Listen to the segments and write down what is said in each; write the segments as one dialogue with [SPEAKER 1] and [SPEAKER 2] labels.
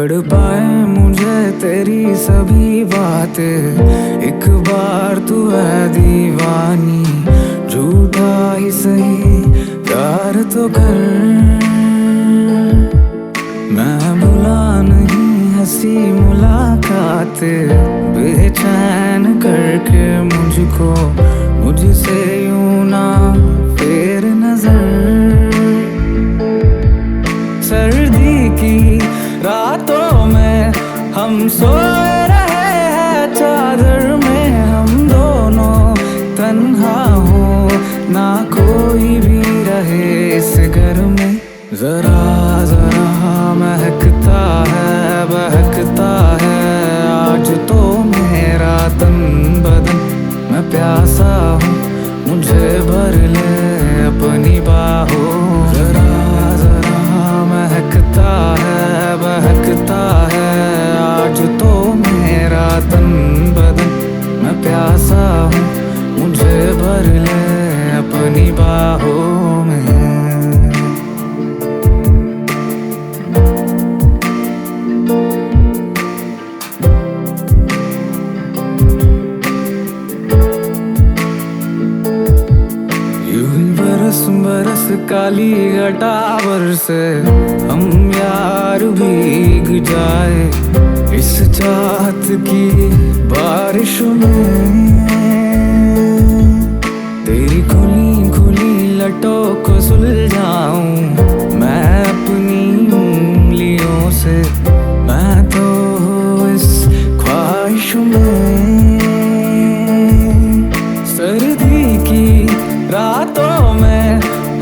[SPEAKER 1] तड़पाए मुझे तेरी सभी बातें। एक बार तू है दीवानी, झूठा ही सही प्यार तो कर। मैं भुला नहीं हंसी मुलाकातें, बेचैन करके मुझको मुझसे यूं ना फेर नजर। सर्दी की रातों में हम सोए रहे हैं चादर में, हम दोनों तन्हा हो ना कोई भी रहे इस घर में। जरा जरा महकता है बहकता है आज तो मेरा तन बदन। मैं प्यासा हूँ मुझे भर ले अपनी बाहों। जरा जरा महकता है बहकता है आज तो मेरा तन बदन। मैं प्यासा हूँ मुझे भर ले अपनी बाहों में। बरस काली घटावर से हम यार भीग जाए इस चाहत की बारिश में। तेरी खुली खुली लटों को सुलझाऊं मैं अपनी उंगलियों से। मैं तो इस ख्वाहिश में सर्दी की रातों में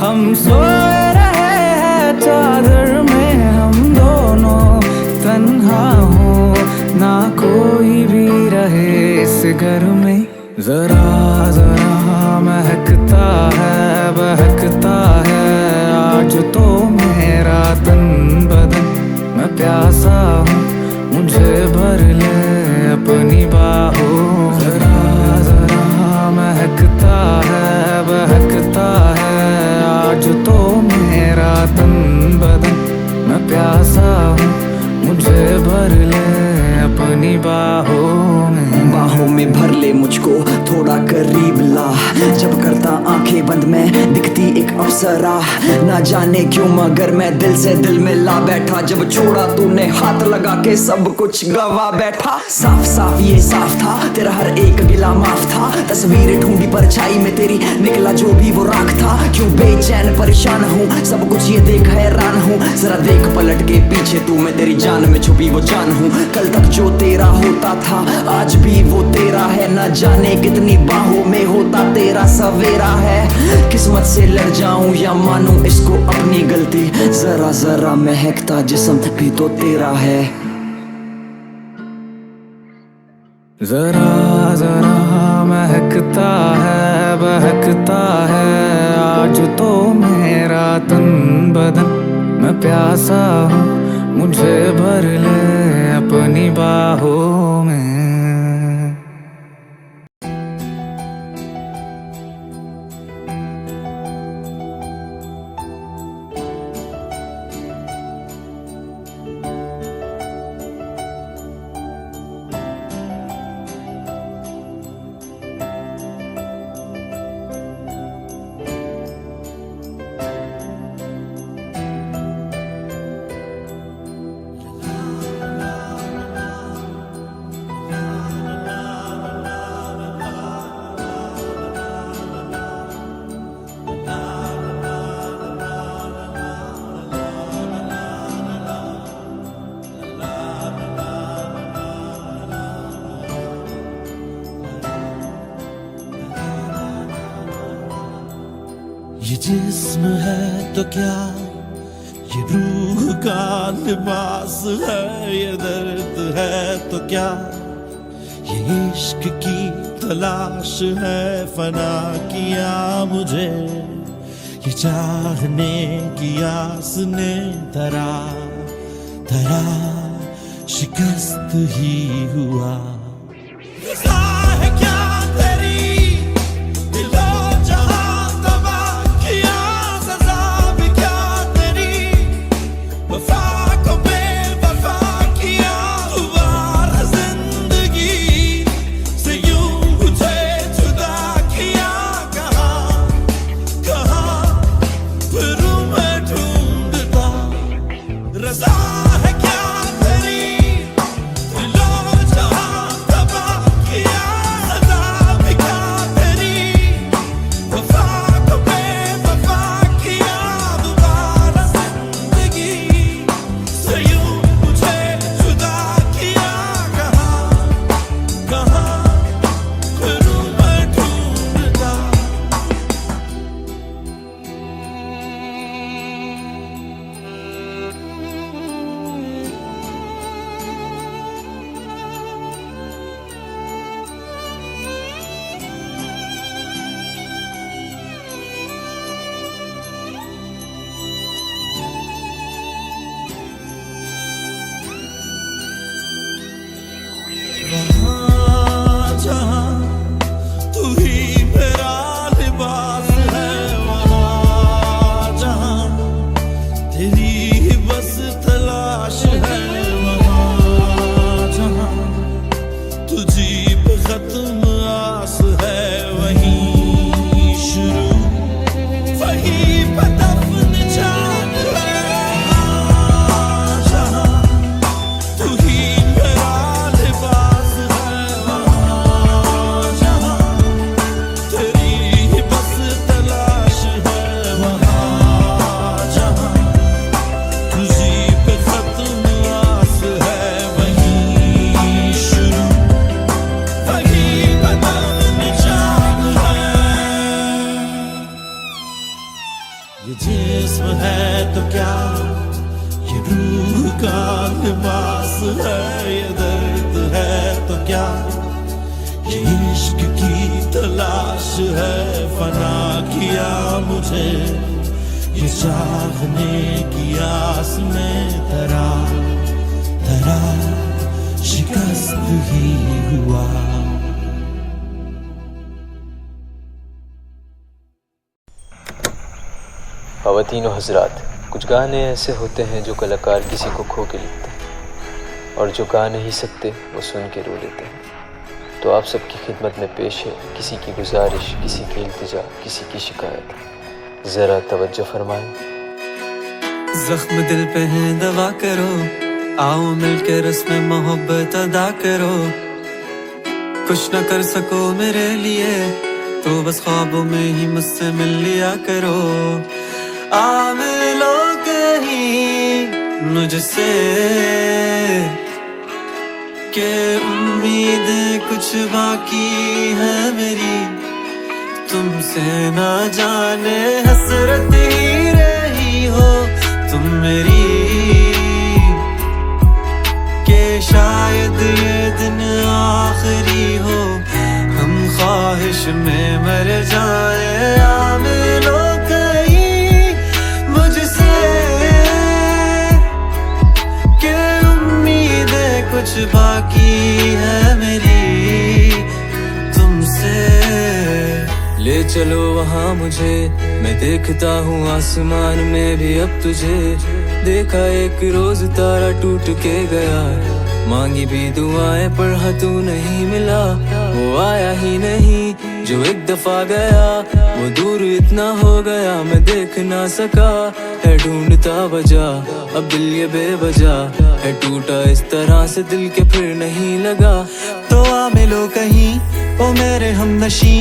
[SPEAKER 1] हम सोए रहे हैं चादर में, हम दोनों तन्हा हो ना कोई भी रहे इस घर में। जरा जरा महकता है बहकता है आज तो मेरा तन बदन। मैं प्यासा हूँ मुझे भर ले अपनी बाहों। जरा जरा महकता है बहकता है आज तो मेरा तन बदन। मैं प्यासा हूँ मुझे भर ले अपनी बाहों में।
[SPEAKER 2] बाहों में भर ले मुझको थोड़ा करीब ला, जब करता आंखें बंद मैं दिखती एक अप्सरा। ना जाने क्यों मगर मैं दिल से दिल में ला बैठा, जब छोड़ा तूने हाथ लगा के सब कुछ गवा बैठा। साफ साफ ये साफ था तेरा हर एक गिला माफ था, तस्वीरें ढूंढी परछाई में तेरी निकला जो भी वो राख था। क्यों बेचैन परेशान हूँ सब कुछ ये देख हैरान हूँ, जरा देख पलट के पीछे तू मैं तेरी जान में छुपी वो जान हूँ। कल तक जो तेरा होता था आज भी वो तेरा है, न जाने कितनी बाहों में होता तेरा सवेरा है। किस्मत से लड़ जाऊं या मानूं इसको अपनी गलती, जरा जरा महकता जिस्म भी तो तेरा है।
[SPEAKER 1] जरा जरा महकता है बहकता है आज तो मेरा तन बदन। मैं प्यासा हूँ मुझे भर ले अपनी बाहों में।
[SPEAKER 3] ये जिस्म है तो क्या, ये रूह का लिबास है, ये दर्द है तो क्या, ये इश्क की तलाश है। फना किया मुझे ये चाहने की आस ने, धरा धरा शिकस्त ही हुआ। ये जिस्म है तो क्या, ये रूह का लिबास है, ये दर्द है तो क्या, ये इश्क की तलाश है, फना किया मुझे ये चाहने की आस में, तरा तरा शिकस्त ही हुआ।
[SPEAKER 4] ख़वातीन व हज़रात, कुछ गाने ऐसे होते हैं जो कलाकार किसी को खो के लिखते हैं और जो गा नहीं सकते वो सुन के रो लेते हैं। तो आप सबकी खिदमत में पेश है किसी की गुजारिश, किसी की इल्तिजा, किसी की शिकायत। ज़रा तवज्जो फरमाएं।
[SPEAKER 5] ज़ख्म दिल पे है दवा करो, आओ मिलके रस्म मोहब्बत अदा करो। कुछ न कर सको मेरे लिए तो बस ख्वाबों में ही मुझसे मिल लिया करो। आ मिलो कहीं मुझसे के उम्मीद कुछ बाकी है मेरी, तुमसे ना जाने हसरत ही रही हो तुम मेरी, के शायद ये दिन आखिरी हो, हम ख्वाहिश में मर जाए। आ मिलो कहीं मुझसे के उम्मीदें कुछ बाकी है मेरी तुमसे। ले चलो वहाँ मुझे, मैं देखता हूँ आसमान में भी अब तुझे। देखा एक रोज तारा टूट के गया, मांगी भी दुआएं पर हाँ तू नहीं मिला। वो आया ही नहीं जो एक दफा गया, वो दूर इतना हो गया मैं देख ना सका। है ढूंढता वजह अब दिल ये बेवजह है टूटा, इस तरह से दिल के फिर नहीं लगा। तो आ मिलो कहीं ओ मेरे हमनशी,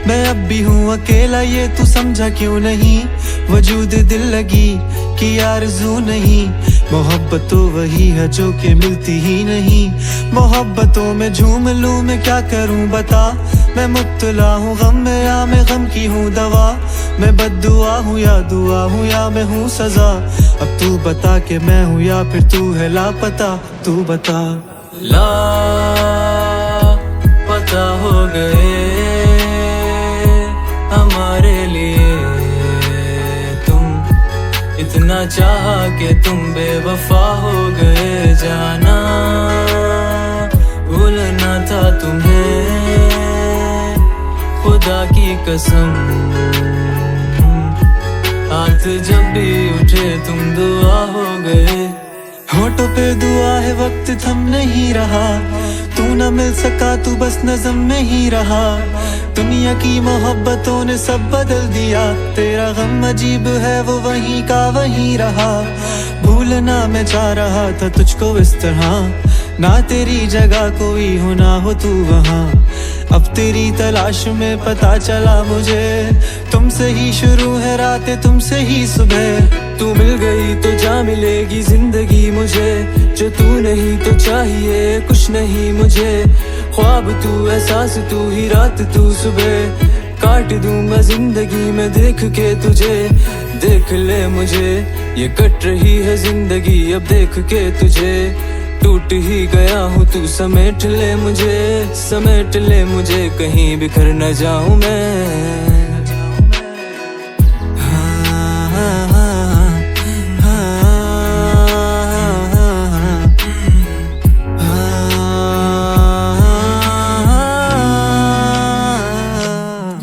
[SPEAKER 5] मैं अब भी हूँ अकेला ये तू समझा क्यों नहीं। वजूद दिल लगी कि आरज़ू नहीं, मोहब्बत तो वही है जो कि मिलती ही नहीं। मोहब्बतों में झूम लूँ मैं क्या करूँ बता, मैं मुब्तला हूँ गम में या मैं गम की हूँ दवा। मैं बद्दुआ हूँ या दुआ हूँ या मैं हूँ सजा। अब तू बता कि मैं हूँ या फिर तू है लापता, तू बता।
[SPEAKER 4] लापता हो गए हमारे लिए तुम, इतना चाहा कि तुम बेवफा हो गए। जाना भूलना था तुम्हें खुदा की कसम, हाथ जब भी उठे तुम दुआ हो गए।
[SPEAKER 5] होठों पे दुआ है वक्त थम नहीं रहा, तू न मिल सका तू बस नज़म में ही रहा। दुनिया की मोहब्बतों ने सब बदल दिया, तेरा गम अजीब है वो वहीं का वहीं रहा। भूलना मैं चाह रहा था तुझको इस तरह, ना तेरी जगह कोई हो ना हो तू वहाँ। अब तेरी तलाश में पता चला मुझे, तुमसे ही शुरू है रातें तुमसे ही सुबह।
[SPEAKER 4] तू मिल गई तो जा मिलेगी जिंदगी मुझे, जो तू नहीं तो चाहिए कुछ नहीं मुझे। ख्वाब तू एहसास तू ही रात तू सुबह, काट दूंगा जिंदगी में देख के तुझे। देख ले मुझे ये कट रही है जिंदगी अब देख के तुझे। टूट ही गया हूँ तू समेट ले मुझे, समेट ले मुझे कहीं बिखर न जाऊं मैं।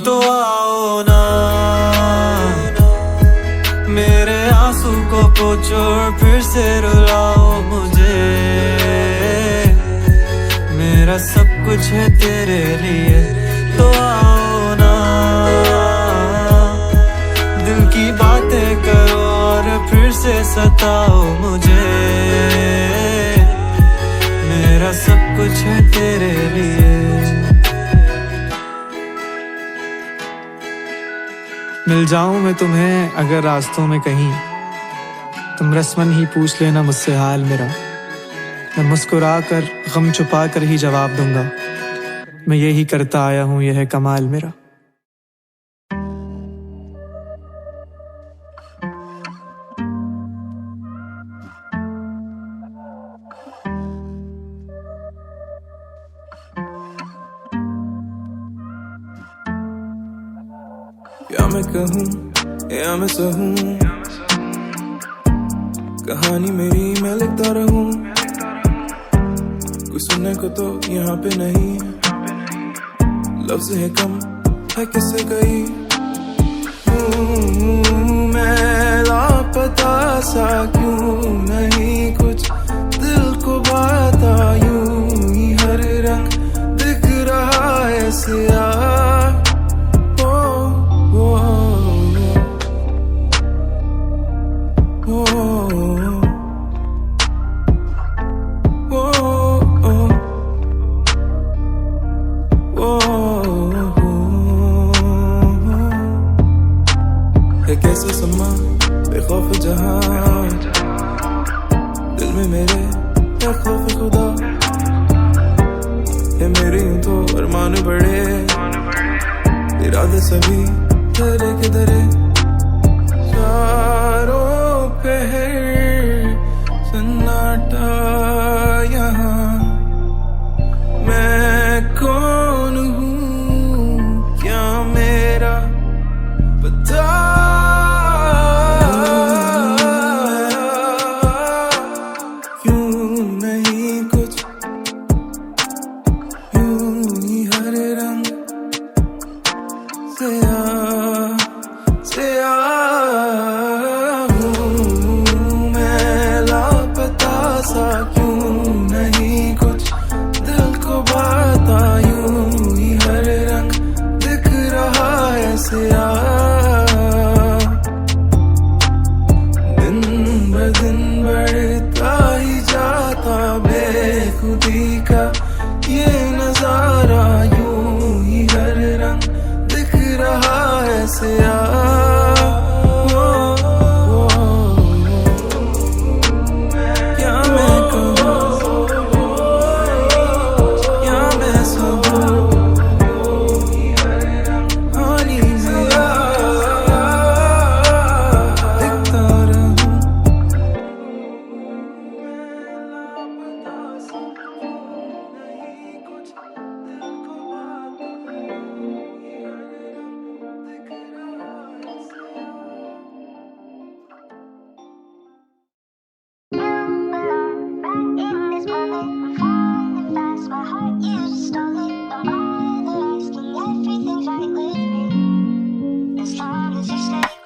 [SPEAKER 5] तो आओ ना मेरे आंसू को पोंछो और फिर से रुलाओ मुझे। मेरा सब कुछ है तेरे लिए, तो आओ ना दिल की बातें करो और फिर से सताओ मुझे। मेरा सब कुछ है तेरे लिए। मिल जाऊं मैं तुम्हें अगर रास्तों में कहीं, तुम रस्मन ही पूछ लेना मुझसे हाल मेरा। मैं मुस्कुरा कर गम छुपा कर ही जवाब दूंगा, मैं यही करता आया हूँ यह है कमाल मेरा। क्या मैं कहूँ या मैं सहूँ, कहानी मेरी मैं लिखता रहूँ। कुछ सुनने को तो यहाँ पे नहीं, लफ्ज़ है कम है किससे कही। मैं लापता सा क्यों नहीं, कुछ दिल को बाता यूं ही हर रंग दिख रहा है सियाह। ओ, ओ, कैसे समा बेखौफ जहां, दिल में मेरे है खौफ खुदा। है मेरे यूं तो अरमान बड़े, इरादे सभी धरे के धरे। चारों पहर सन्नाटा यहाँ, मैं कौन हूँ क्या मेरा पता।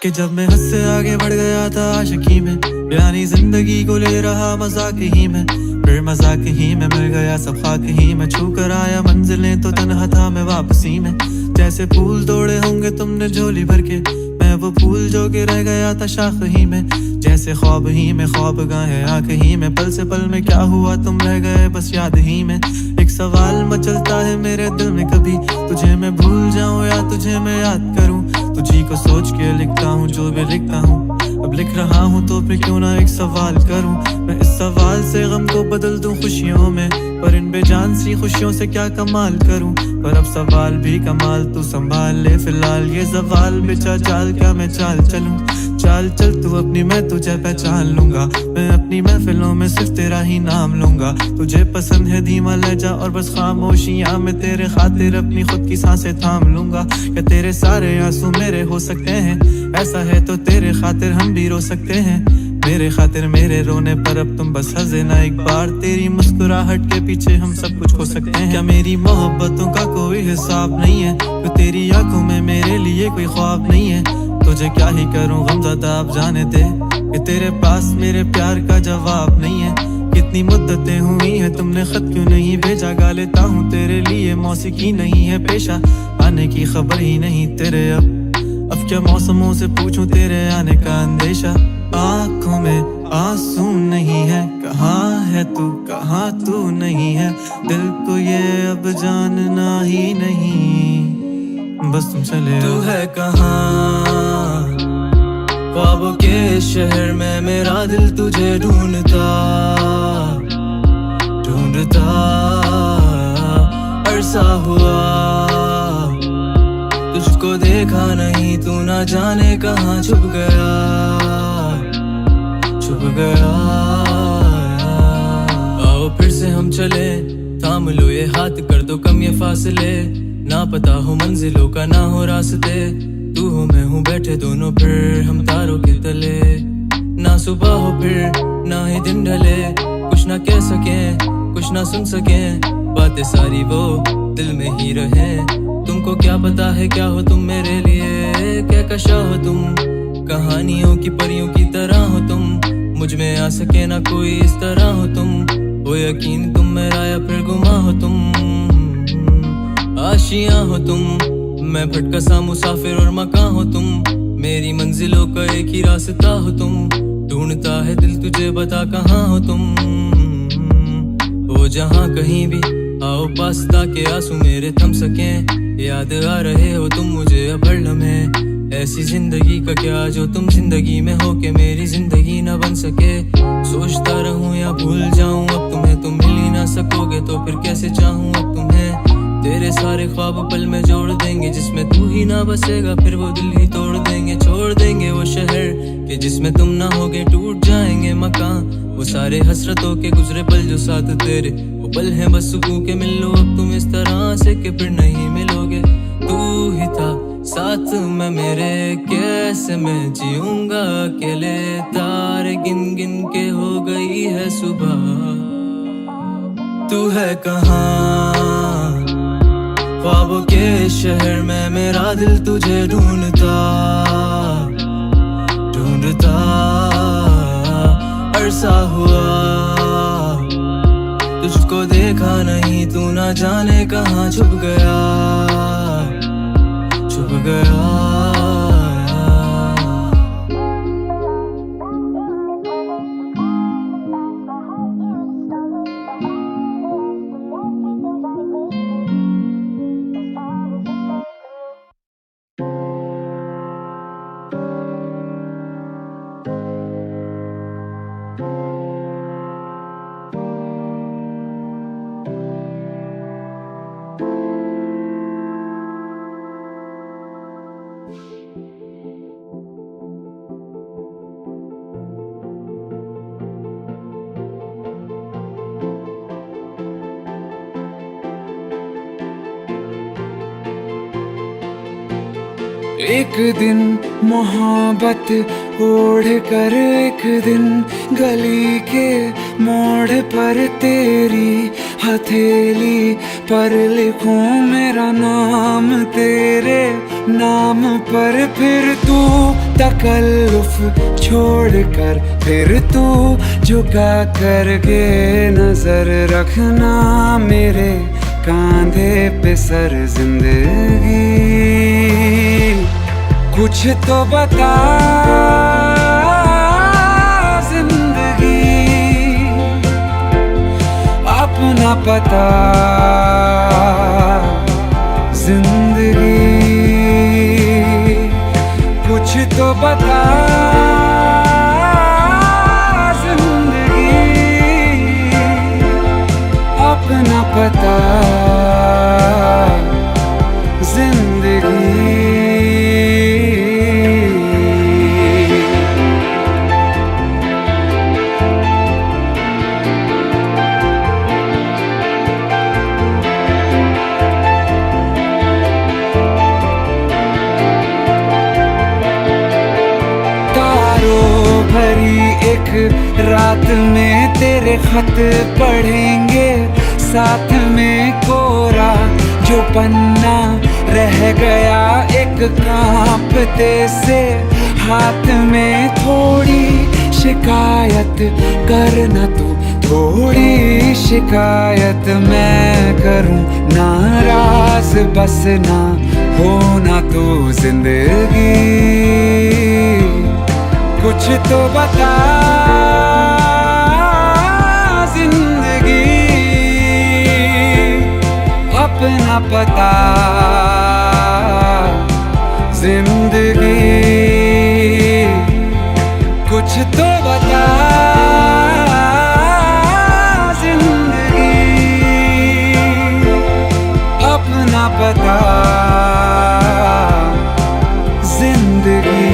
[SPEAKER 4] कि जब मैं हद से आगे बढ़ गया था आशिकी में, यानी जिंदगी को ले रहा मजाक ही में, फिर मजाक ही में मिल गया सब खाक ही में। छू कर आया मंजिलें तो तन्हा था मैं वापसी में। जैसे फूल तोड़े होंगे तुमने झोली भर के, मैं वो फूल जो कि रह गया था शाख ही में। जैसे ख्वाब ही में ख्वाब गाहे आँख ही में, पल से पल में क्या हुआ तुम रह गए बस याद ही में। एक सवाल मचलता है मेरे दिल में, कभी तुझे मैं भूल जाऊं या तुझे मैं याद करूं। तुझी को सोच के लिखता हूँ जो भी लिखता हूँ, अब लिख रहा हूँ तो फिर क्यों ना एक सवाल करूं। मैं इस सवाल से गम को बदल दूं खुशियों में, पर इन बेजान सी खुशियों से क्या कमाल करूं। पर अब सवाल भी कमाल तू संभाल ले फिलहाल, ये सवाल बेचा चाल क्या मैं चाल चलूं। चाल चल तू अपनी, मैं तुझे पहचान लूंगा। मैं अपनी महफिलों में सिर्फ तेरा ही नाम लूंगा। तुझे पसंद है धीमा लहजा और बस खामोशियां, मैं तेरे खातिर अपनी खुद की सांसें थाम लूंगा। क्या तेरे सारे आंसू मेरे हो सकते हैं? ऐसा है तो तेरे खातिर हम भी रो सकते हैं। मेरे खातिर मेरे रोने पर अब तुम बस हंसे ना एक बार, तेरी मुस्कुराहट के पीछे हम सब कुछ खो सकते हैं। क्या मेरी मोहब्बतों का कोई हिसाब नहीं है? तो तेरी आंखों में मेरे लिए कोई ख्वाब नहीं है। तुझे क्या ही करूं गमज़दा अब जाने दे, कि तेरे पास मेरे प्यार का जवाब नहीं है। कितनी मुद्दतें हुई हैं तुमने खत क्यों नहीं भेजा, गा लेता हूँ तेरे लिए मौसीकी नहीं है पेशा। आने की खबर ही नहीं तेरे अब क्या मौसमों से पूछूं तेरे आने का अंदेशा। आँखों में आंसू नहीं है, कहाँ है तू कहाँ तू नहीं है। दिल को ये अब जानना ही नहीं, बस तुम चले। तू है कहाँ ख्वाबों के शहर में, मेरा दिल तुझे ढूंढता ढूंढता अरसा हुआ। तुझको देखा नहीं तू ना जाने कहाँ छुप गया छुप गया। आओ फिर से हम चले, थाम लो ये हाथ, कर दो कम ये फासले। ना पता हो मंजिलों का ना हो रास्ते, तू हो मैं बैठे दोनों फिर हम तारों के तले, ना सुबह हो फिर ना ही दिन ढले, कुछ ना कह सके कुछ ना सुन सके, बातें सारी वो दिल में ही रहे। तुमको क्या पता है क्या हो तुम मेरे लिए, क्या कशा हो तुम, कहानियों की परियों की तरह हो तुम, मुझ में आ सके ना कोई इस तरह हो तुम, हो यकीन तुम मेरा या फिर गुमा हो तुम, आशियां हो तुम, मैं भटका सा मुसाफिर और मकान हो तुम, मेरी मंजिलों का एक ही रास्ता हो तुम, ढूंढता है दिल तुझे बता कहाँ हो तुम, वो जहाँ कहीं भी आओ पास ताकि आंसू मेरे थम सके, याद आ रहे हो तुम मुझे अब हर लम्हे, ऐसी जिंदगी का क्या जो तुम जिंदगी में हो के मेरी जिंदगी ना बन सके, सोचता रहूं या भूल जाऊं अब तुम्हें, तुम मिल ही ना सकोगे तो फिर कैसे चाहूं अब तुम्हें, तेरे सारे ख्वाब पल में जोड़ देंगे, जिसमें तू ही ना बसेगा फिर वो दिल ही तोड़ देंगे, छोड़ देंगे वो शहर के जिसमें तुम ना होगे, टूट जाएंगे मकान वो सारे हसरतों के गुजरे पल जो साथ तेरे, वो पल हैं बस सुकून के मिल लो अब तुम इस तरह से कि फिर नहीं मिलोगे, तू ही था साथ में मेरे, कैसे मैं जीऊंगा अकेले, तारे गिन गिन के हो गई है सुबह, तू है कहाँ ख्वाबों के शहर में, मेरा दिल तुझे ढूंढता ढूंढता अरसा हुआ, तुझको देखा नहीं तू ना जाने कहाँ छुप गया छुप गया।
[SPEAKER 1] एक दिन मोहब्बत ओढ़ कर, एक दिन गली के मोड़ पर तेरी हथेली पर लिखूं मेरा नाम तेरे नाम पर, फिर तू तकल्लुफ छोड़ कर, फिर तू झुका करके नजर रखना मेरे कांधे पे सर, जिंदगी कुछ तो बता जिंदगी, अपना पता जिंदगी, कुछ तो बता जिंदगी, अपना पता जिंदगी। रात में तेरे खत पढ़ेंगे, साथ में कोरा जो पन्ना रह गया एक कांपते से हाथ में, थोड़ी शिकायत करना तू, थोड़ी शिकायत मैं करूं, नाराज बस ना होना तू जिंदगी, कुछ तो बता जिंदगी, अपना पता जिंदगी, कुछ तो बता जिंदगी, अपना पता जिंदगी।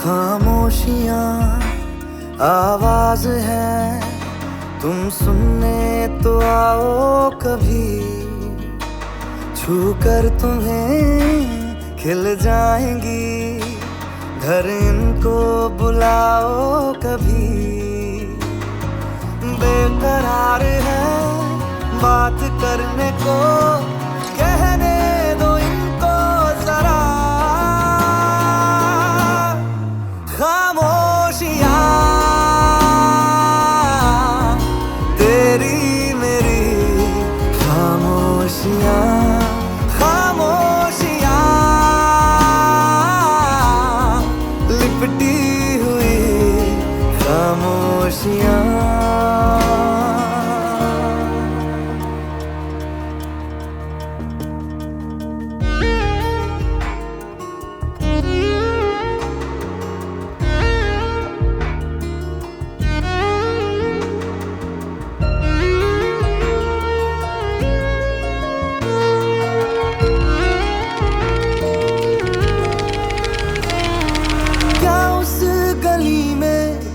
[SPEAKER 5] खामोशियाँ आवाज है, तुम सुनने तो आओ कभी, छू कर तुम्हें खिल जाएंगी, घर इनको बुलाओ कभी। बेकरार है बात करने को, कहने दो इनको जरा। खामोशियाँ तेरी मेरी खामोशियाँ, खामोशियाँ लिपटी हुई खामोशियाँ।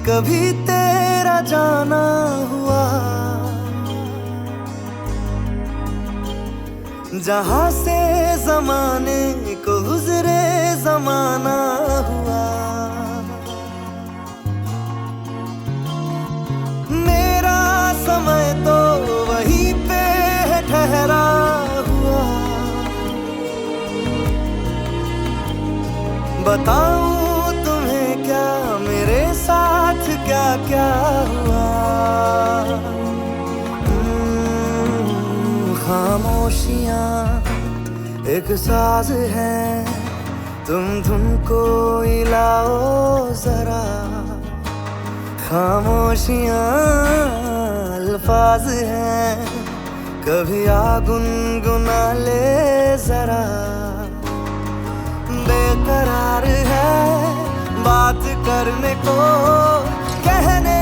[SPEAKER 5] कभी तेरा जाना हुआ, जहां से जमाने को गुजरे जमाना हुआ। मेरा समय तो वहीं पे है ठहरा हुआ, बताऊं तुम्हें क्या मेरे साथ क्या क्या हुआ। खामोशियाँ एक साज है, तुम धुन को हिलाओ जरा। खामोशियाँ अल्फाज हैं, कभी आ गुनगुना ले जरा। बेकरार है बात करने को, कहने